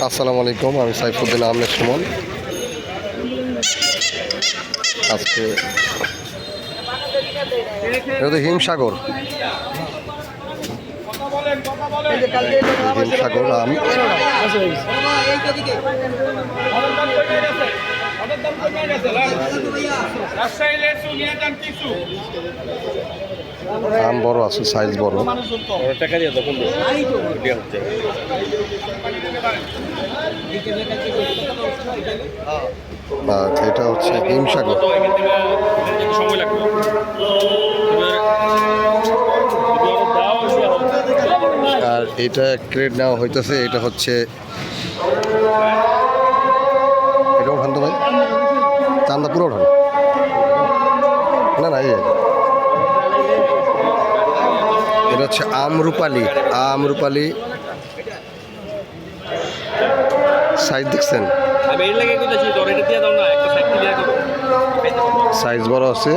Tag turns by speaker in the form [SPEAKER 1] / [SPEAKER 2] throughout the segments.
[SPEAKER 1] আসসালামু আলাইকুম, আমি সাইফুদ্দিন আহমেদ সুমন। আজকে এটা তো হিমসাগর আম। আম বড় আছে, সাইজ বড়। এটা হচ্ছে হিমসাগর। আর এটা ক্রেড নেওয়া হইতেছে, এটা হচ্ছে এটা ওঠান তো ভাই, চান্দা পুরো ওঠান না এটা হচ্ছে আমরুপালি সাইজ দেখছেন, সাইজ বড় আছে।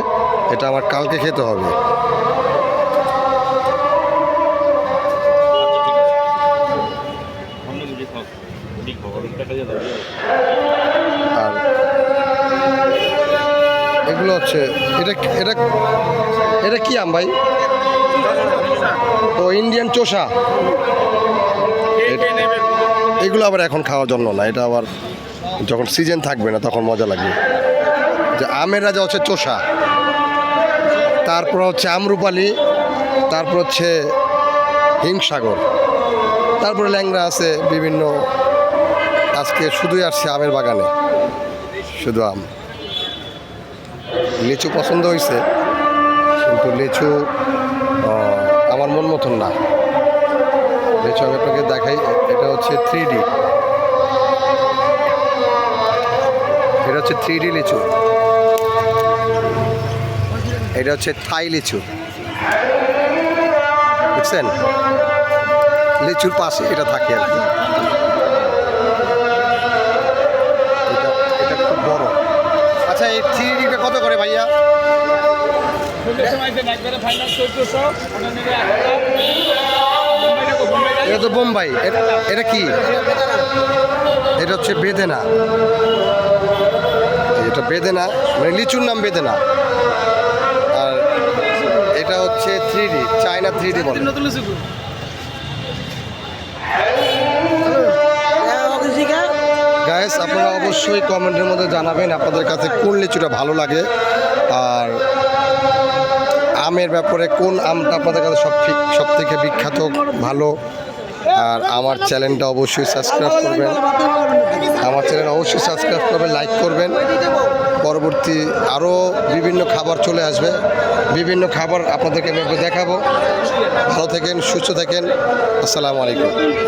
[SPEAKER 1] এটা আমার কালকে খেতে হবে। আর এগুলো হচ্ছে এটা এটা এটা কি আম ভাই? ও ইন্ডিয়ান চোষা। এগুলো আবার এখন খাওয়ার জন্য না, এটা আবার যখন সিজন থাকবে না তখন মজা লাগবে। যে আমের রাজা হচ্ছে চোষা, তারপর হচ্ছে আমরুপালি, তারপর হচ্ছে হিমসাগর, তারপরে ল্যাংড়া আছে বিভিন্ন। আজকে শুধুই আসছে আমের বাগানে, শুধু আম। লিচু পছন্দ হয়েছে, কিন্তু লিচু আমার মন মতন না। লিচু আমি আপনাকে দেখাই, এটা হচ্ছে 3D, এটা হচ্ছে 3D লিচু। এটা হচ্ছে থাই লিচু, বুঝছেন? লিচুর পাশে এটা থাকে আর কি। এটা খুব বড়। আচ্ছা, এই 3Dটা কত করে ভাইয়া? এটা তো বোম্বাই। এটা কি? এটা হচ্ছে বেদেনা। এটা বেদেনা, মানে লিচুর নাম বেদেনা। আর এটা হচ্ছে 3D, চায়না 3D বলে। গাইস, আপনারা অবশ্যই কমেন্টের মধ্যে জানাবেন আপনাদের কাছে কোন লিচুটা ভালো লাগে, আর আমের ব্যাপারে কোন আমটা আপনাদের কাছে সব থেকে বিখ্যাত ভালো। আর আমার চ্যানেলটা অবশ্যই সাবস্ক্রাইব করবেন, লাইক করবেন। পরবর্তী আরও বিভিন্ন খাবার চলে আসবে, বিভিন্ন খাবার আপনাদেরকে দেখাবো। ভালো থাকেন, সুস্থ থাকেন। আসসালামু আলাইকুম।